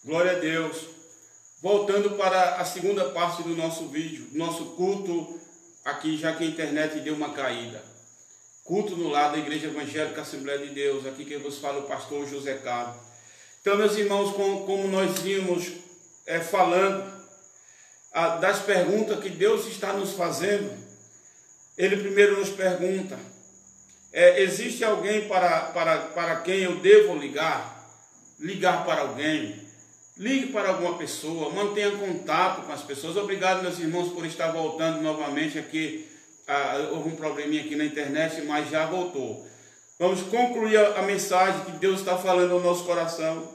Glória a Deus. Voltando para a segunda parte do nosso vídeo, nosso culto aqui, já que a internet deu uma caída. Culto no lado da Igreja Evangélica Assembleia de Deus. Aqui quem vos fala é o pastor José Carlos. Então, meus irmãos, como nós vimos falando das perguntas que Deus está nos fazendo, Ele primeiro nos pergunta, existe alguém para quem eu devo ligar? Ligar para alguém? Ligue para alguma pessoa, mantenha contato com as pessoas. Obrigado, meus irmãos, por estar voltando novamente aqui. Houve um probleminha aqui na internet, mas já voltou. Vamos concluir a mensagem que Deus está falando ao nosso coração.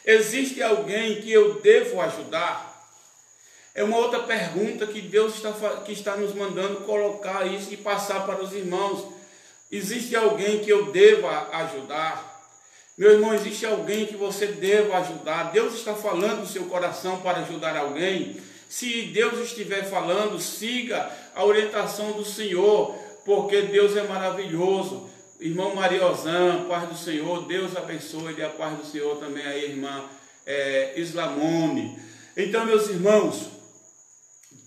Existe alguém que eu devo ajudar? É uma outra pergunta que Deus está nos mandando colocar isso e passar para os irmãos. Existe alguém que eu deva ajudar? Meu irmão, existe alguém que você deva ajudar? Deus está falando no seu coração para ajudar alguém? Se Deus estiver falando, siga a orientação do Senhor, porque Deus é maravilhoso. Irmão Mariozan, paz do Senhor, Deus abençoe, dê a paz do Senhor também a irmã Islamone. Então, meus irmãos,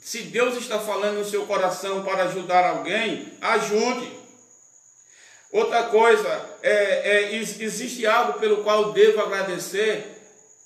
se Deus está falando no seu coração para ajudar alguém, ajude. Outra coisa, existe algo pelo qual devo agradecer?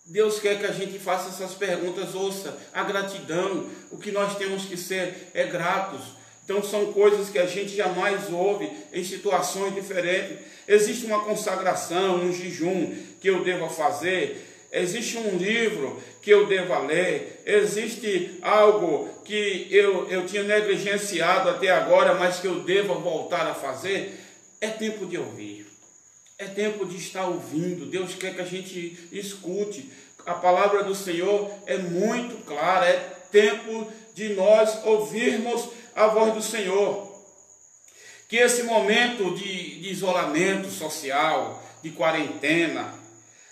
Deus quer que a gente faça essas perguntas. Ouça, a gratidão, o que nós temos que ser gratos. Então são coisas que a gente jamais ouve em situações diferentes. Existe uma consagração, um jejum que eu devo fazer? Existe um livro que eu deva ler? Existe algo que eu tinha negligenciado até agora, mas que eu deva voltar a fazer? É tempo de ouvir. É tempo de estar ouvindo. Deus quer que a gente escute. A palavra do Senhor é muito clara. É tempo de nós ouvirmos a voz do Senhor. Que esse momento de isolamento social, de quarentena,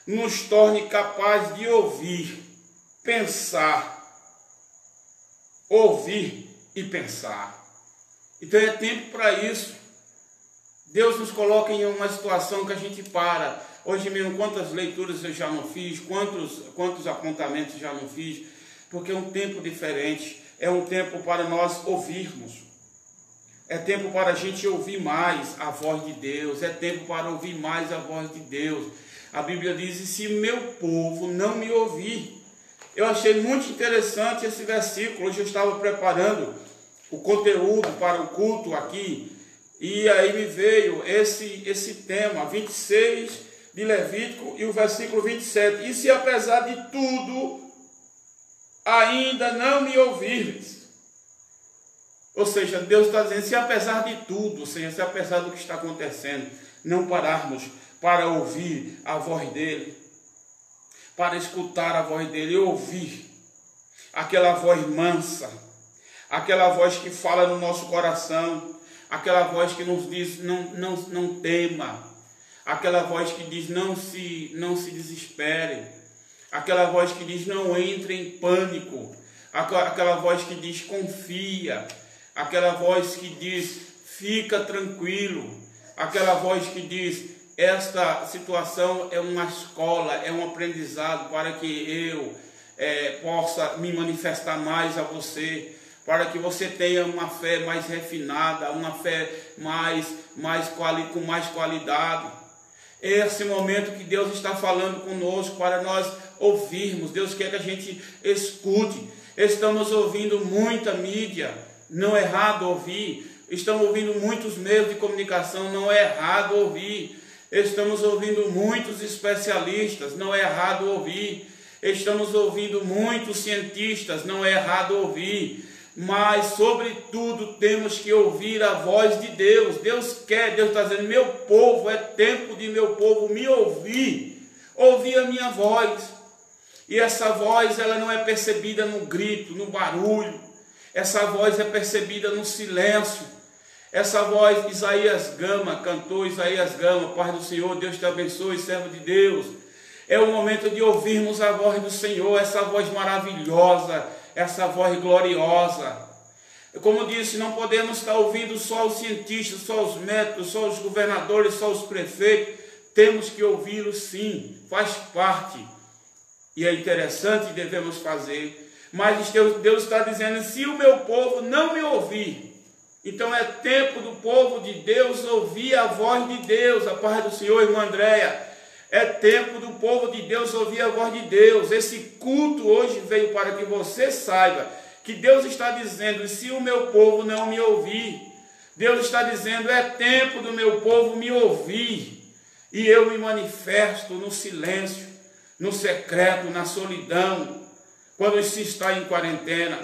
nos torne capazes de ouvir, pensar. Ouvir e pensar. Então é tempo para isso. Deus nos coloca em uma situação que a gente para. Hoje mesmo, quantas leituras eu já não fiz, quantos apontamentos já não fiz, porque é um tempo diferente, é um tempo para nós ouvirmos, é tempo para a gente ouvir mais a voz de Deus, é tempo para ouvir mais a voz de Deus. A Bíblia diz, e se meu povo não me ouvir? Eu achei muito interessante esse versículo. Hoje eu estava preparando o conteúdo para o culto aqui, e aí me veio esse tema, 26 de Levítico e o versículo 27. E se apesar de tudo, ainda não me ouvires? Ou seja, Deus está dizendo, se apesar de tudo, ou seja, se apesar do que está acontecendo, não pararmos para ouvir a voz dEle, para escutar a voz dEle e ouvir aquela voz mansa, aquela voz que fala no nosso coração, aquela voz que nos diz, não tema. Aquela voz que diz, não se desespere. Aquela voz que diz, não entre em pânico. Aquela voz que diz, confia. Aquela voz que diz, fica tranquilo. Aquela voz que diz, esta situação é uma escola, é um aprendizado para que eu possa me manifestar mais a você, para que você tenha uma fé mais refinada, uma fé com mais qualidade. Esse momento que Deus está falando conosco para nós ouvirmos. Deus quer que a gente escute. Estamos ouvindo muita mídia, não é errado ouvir. Estamos ouvindo muitos meios de comunicação, não é errado ouvir. Estamos ouvindo muitos especialistas, não é errado ouvir. Estamos ouvindo muitos cientistas, não é errado ouvir. Mas, sobretudo, temos que ouvir a voz de Deus. Deus está dizendo, meu povo, é tempo de meu povo me ouvir. Ouvir a minha voz. E essa voz, ela não é percebida no grito, no barulho. Essa voz é percebida no silêncio. Essa voz, cantor Isaías Gama, paz do Senhor, Deus te abençoe, servo de Deus. É o momento de ouvirmos a voz do Senhor, essa voz maravilhosa, essa voz gloriosa. Como eu disse, não podemos estar ouvindo só os cientistas, só os médicos, só os governadores, só os prefeitos. Temos que ouvi-los sim, faz parte. e é interessante e devemos fazer, mas Deus está dizendo, se o meu povo não me ouvir, então é tempo do povo de Deus ouvir a voz de Deus. A paz do Senhor, irmã Andréia. É tempo do povo de Deus ouvir a voz de Deus. Esse culto hoje veio para que você saiba que Deus está dizendo, se o meu povo não me ouvir, Deus está dizendo, é tempo do meu povo me ouvir. E eu me manifesto no silêncio, no secreto, na solidão, quando se está em quarentena.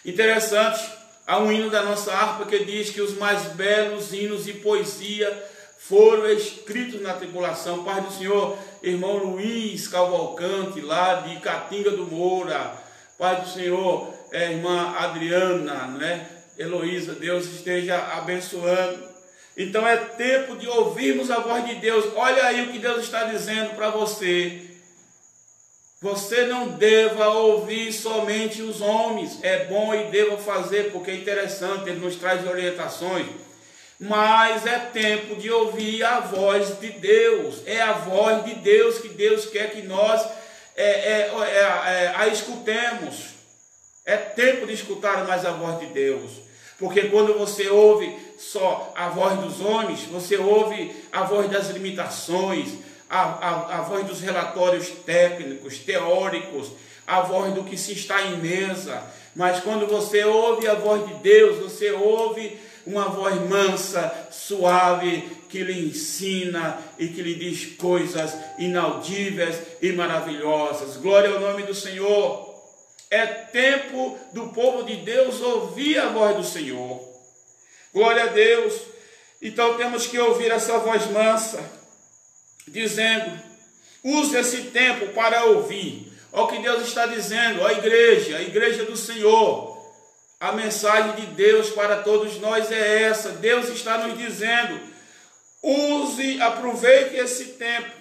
Interessante, há um hino da nossa harpa que diz que os mais belos hinos e poesia foram escritos na tribulação. Pai do Senhor, irmão Luiz Cavalcante, lá de Catinga do Moura. Pai do Senhor, irmã Adriana, né? Heloísa, Deus esteja abençoando. Então é tempo de ouvirmos a voz de Deus. Olha aí o que Deus está dizendo para você. Você não deva ouvir somente os homens. É bom e deva fazer, porque é interessante, ele nos traz orientações. Mas é tempo de ouvir a voz de Deus. É a voz de Deus que Deus quer que nós a escutemos. É tempo de escutar mais a voz de Deus. Porque quando você ouve só a voz dos homens, você ouve a voz das limitações, a voz dos relatórios técnicos, teóricos, a voz do que se está em mesa. Mas quando você ouve a voz de Deus, você ouve uma voz mansa, suave, que lhe ensina e que lhe diz coisas inaudíveis e maravilhosas. Glória ao nome do Senhor. É tempo do povo de Deus ouvir a voz do Senhor. Glória a Deus. Então temos que ouvir essa voz mansa, dizendo, use esse tempo para ouvir. Olha o que Deus está dizendo, a igreja do Senhor. A mensagem de Deus para todos nós é essa. Deus está nos dizendo, aproveite esse tempo.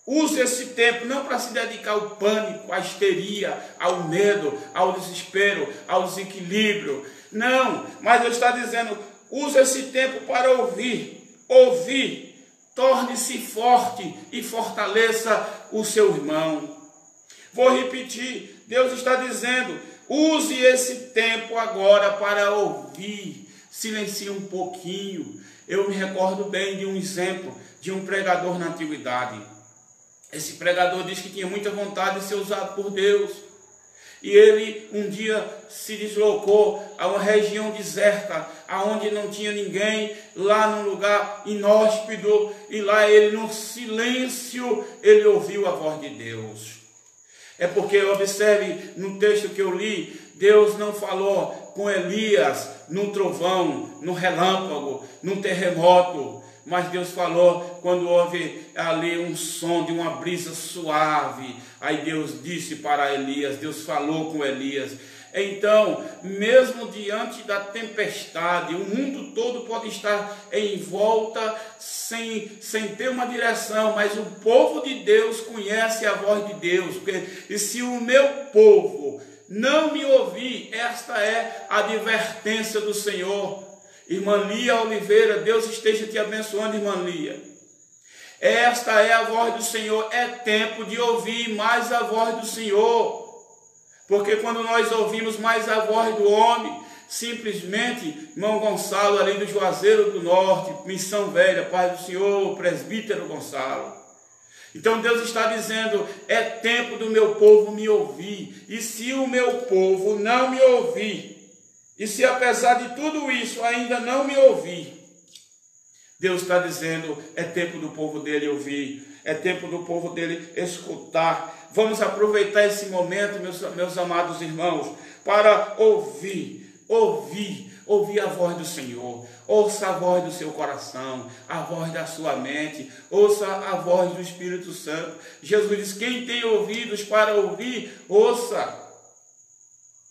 Use esse tempo não para se dedicar ao pânico, à histeria, ao medo, ao desespero, ao desequilíbrio. Não, mas Deus está dizendo, use esse tempo para ouvir. Torne-se forte e fortaleça o seu irmão. Vou repetir, Deus está dizendo, use esse tempo agora para ouvir. Silencie um pouquinho. Eu me recordo bem de um exemplo de um pregador na antiguidade. Esse pregador diz que tinha muita vontade de ser usado por Deus. E ele um dia se deslocou a uma região deserta, aonde não tinha ninguém, lá num lugar inóspito, e lá ele, no silêncio, ele ouviu a voz de Deus. É porque, observe, no texto que eu li, Deus não falou com Elias num trovão, num relâmpago, num terremoto, mas Deus falou quando houve ali um som de uma brisa suave. Aí Deus disse para Elias, Deus falou com Elias. Então, mesmo diante da tempestade, o mundo todo pode estar em volta sem ter uma direção, mas o povo de Deus conhece a voz de Deus. E se o meu povo não me ouvir, esta é a advertência do Senhor. Irmã Lia Oliveira, Deus esteja te abençoando, irmã Lia. Esta é a voz do Senhor, é tempo de ouvir mais a voz do Senhor. Porque quando nós ouvimos mais a voz do homem, simplesmente, irmão Gonçalo, ali do Juazeiro do Norte, Missão Velha, Pai do Senhor, presbítero Gonçalo. Então Deus está dizendo, é tempo do meu povo me ouvir. E se o meu povo não me ouvir, e se apesar de tudo isso ainda não me ouvir, Deus está dizendo, é tempo do povo dele ouvir, é tempo do povo dele escutar. Vamos aproveitar esse momento, meus amados irmãos, para ouvir a voz do Senhor. Ouça a voz do seu coração, a voz da sua mente, ouça a voz do Espírito Santo. Jesus diz, quem tem ouvidos para ouvir, ouça.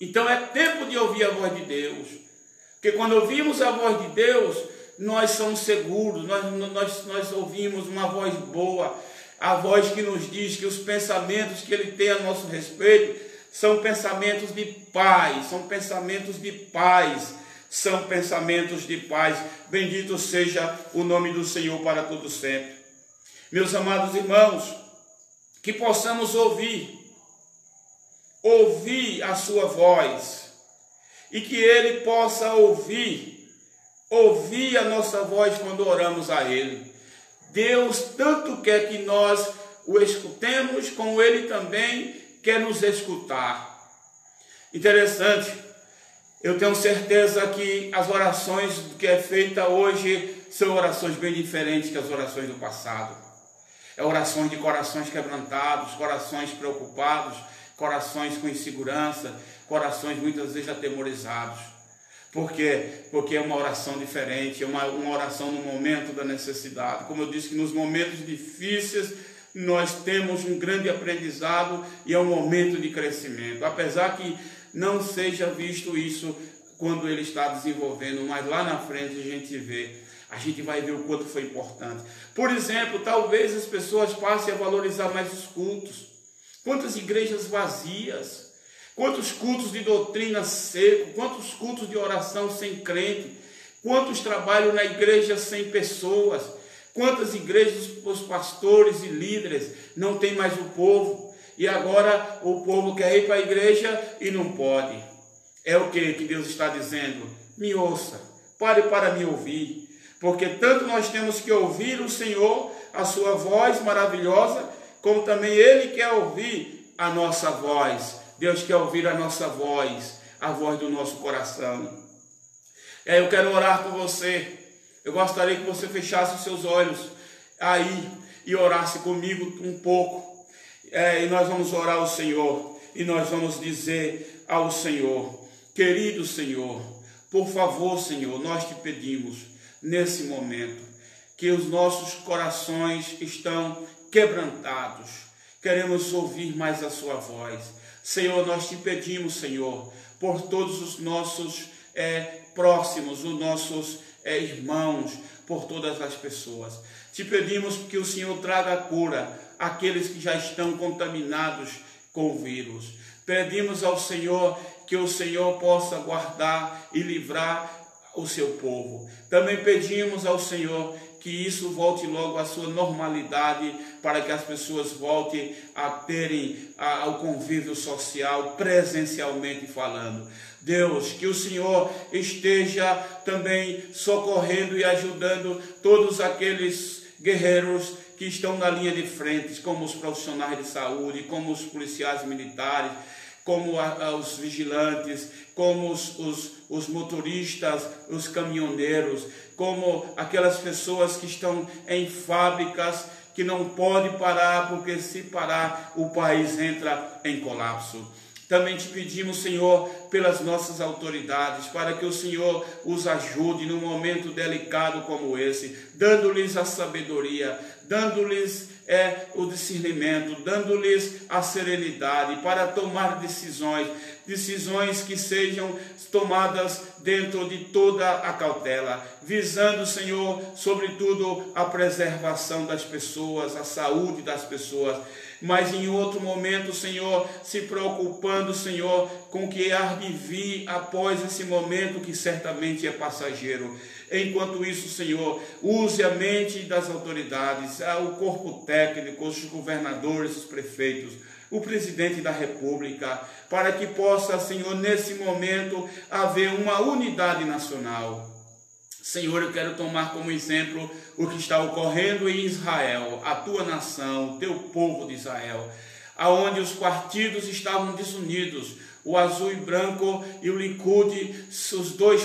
Então é tempo de ouvir a voz de Deus. Porque quando ouvimos a voz de Deus, nós somos seguros, nós ouvimos uma voz boa, a voz que nos diz que os pensamentos que Ele tem a nosso respeito são pensamentos de paz, são pensamentos de paz, são pensamentos de paz. Bendito seja o nome do Senhor para todo sempre. Meus amados irmãos, que possamos ouvir a sua voz, e que Ele possa ouvir a nossa voz quando oramos a Ele. Deus tanto quer que nós o escutemos, como Ele também quer nos escutar. Interessante, eu tenho certeza que as orações que é feita hoje são orações bem diferentes que as orações do passado. É orações de corações quebrantados, corações preocupados, corações com insegurança, corações muitas vezes atemorizados. Por quê? Porque é uma oração diferente, é uma oração no momento da necessidade. Como eu disse, que nos momentos difíceis nós temos um grande aprendizado e é um momento de crescimento. Apesar que não seja visto isso quando ele está desenvolvendo, mas lá na frente a gente vai ver o quanto foi importante. Por exemplo, talvez as pessoas passem a valorizar mais os cultos. Quantas igrejas vazias, quantos cultos de doutrina seco, quantos cultos de oração sem crente, quantos trabalham na igreja sem pessoas, quantas igrejas os pastores e líderes não tem mais o povo, e agora o povo quer ir para a igreja e não pode. É o que Deus está dizendo? Me ouça, pare para me ouvir, porque tanto nós temos que ouvir o Senhor, a sua voz maravilhosa, como também Ele quer ouvir a nossa voz. Deus quer ouvir a nossa voz, a voz do nosso coração. Eu quero orar com você. Eu gostaria que você fechasse os seus olhos aí e orasse comigo um pouco. E nós vamos orar ao Senhor e nós vamos dizer ao Senhor: querido Senhor, por favor, Senhor, nós te pedimos nesse momento que os nossos corações estão quebrantados, queremos ouvir mais a sua voz. Senhor, nós te pedimos, Senhor, por todos os nossos próximos, os nossos irmãos, por todas as pessoas. Te pedimos que o Senhor traga cura àqueles que já estão contaminados com o vírus. Pedimos ao Senhor que o Senhor possa guardar e livrar o seu povo. Também pedimos ao Senhor que isso volte logo à sua normalidade, para que as pessoas voltem a terem o convívio social, presencialmente falando. Deus, que o Senhor esteja também socorrendo e ajudando todos aqueles guerreiros que estão na linha de frente, como os profissionais de saúde, como os policiais militares, como os vigilantes, como os motoristas, os caminhoneiros, como aquelas pessoas que estão em fábricas que não podem parar, porque se parar o país entra em colapso. Também te pedimos, Senhor, pelas nossas autoridades, para que o Senhor os ajude num momento delicado como esse, dando-lhes a sabedoria, dando-lhes o discernimento, dando-lhes a serenidade para tomar decisões que sejam tomadas dentro de toda a cautela, visando, Senhor, sobretudo a preservação das pessoas, a saúde das pessoas, mas em outro momento, Senhor, se preocupando, Senhor, com o que há de vir após esse momento que certamente é passageiro. Enquanto isso, Senhor, use a mente das autoridades, o corpo técnico, os governadores, os prefeitos, o presidente da República, para que possa, Senhor, nesse momento, haver uma unidade nacional. Senhor, eu quero tomar como exemplo o que está ocorrendo em Israel, a tua nação, o teu povo de Israel, aonde os partidos estavam desunidos, o azul e branco e o Likud, os dois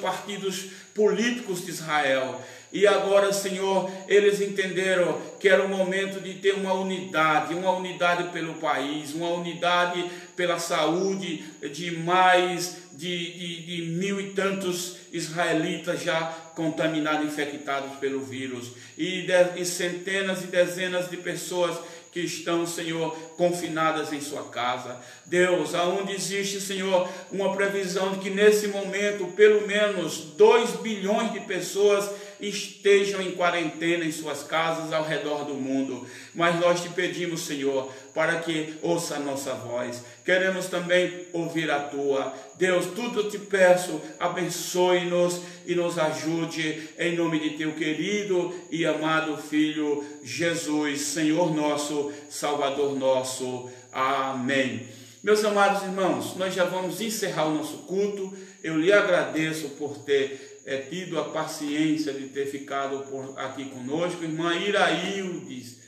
partidos políticos de Israel. E agora, Senhor, eles entenderam que era o momento de ter uma unidade pelo país, uma unidade pela saúde de mais de 1000 e tantos israelitas já contaminados, infectados pelo vírus, e centenas e dezenas de pessoas que estão, Senhor, confinadas em sua casa. Deus, aonde existe, Senhor, uma previsão de que nesse momento, pelo menos 2 bilhões de pessoas estejam em quarentena em suas casas ao redor do mundo. Mas nós te pedimos, Senhor, para que ouça a nossa voz. Queremos também ouvir a tua. Deus, tudo eu te peço, abençoe-nos e nos ajude em nome de teu querido e amado Filho Jesus, Senhor nosso, Salvador nosso. Amém. Meus amados irmãos, nós já vamos encerrar o nosso culto. Eu lhe agradeço por ter tido a paciência de ter ficado aqui conosco. Irmã Iraildes,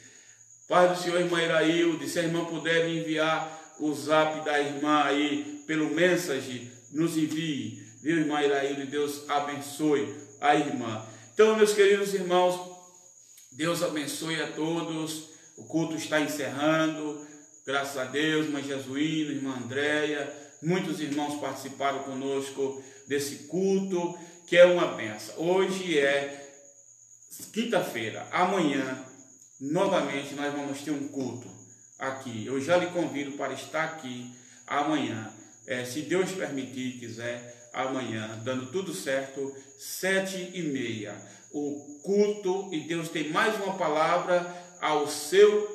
Paz do Senhor, irmã Iraildes, se a irmã puder me enviar o zap da irmã aí pelo mensagem, nos envie, viu, irmã Iraildes? Deus abençoe a irmã. Então, meus queridos irmãos, Deus abençoe a todos. O culto está encerrando. Graças a Deus, irmã Jesuína, irmã Andréia, muitos irmãos participaram conosco desse culto, que é uma benção. Hoje é quinta-feira, amanhã, novamente, nós vamos ter um culto aqui. Eu já lhe convido para estar aqui amanhã, se Deus permitir e quiser, amanhã, dando tudo certo, 7h30, o culto, e Deus tem mais uma palavra ao seu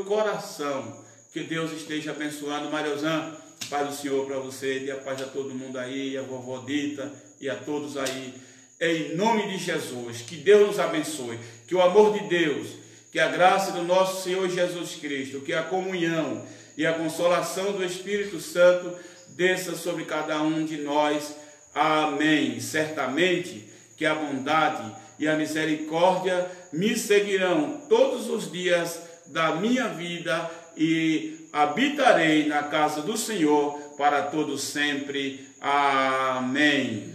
coração. Que Deus esteja abençoando. Mariozan, paz do Senhor para você, e a paz a todo mundo aí, a vovó Dita e a todos aí, em nome de Jesus. Que Deus nos abençoe, que o amor de Deus, que a graça do nosso Senhor Jesus Cristo, que a comunhão e a consolação do Espírito Santo desça sobre cada um de nós. Amém. Certamente que a bondade e a misericórdia me seguirão todos os dias da minha vida e habitarei na casa do Senhor para todo sempre. Amém.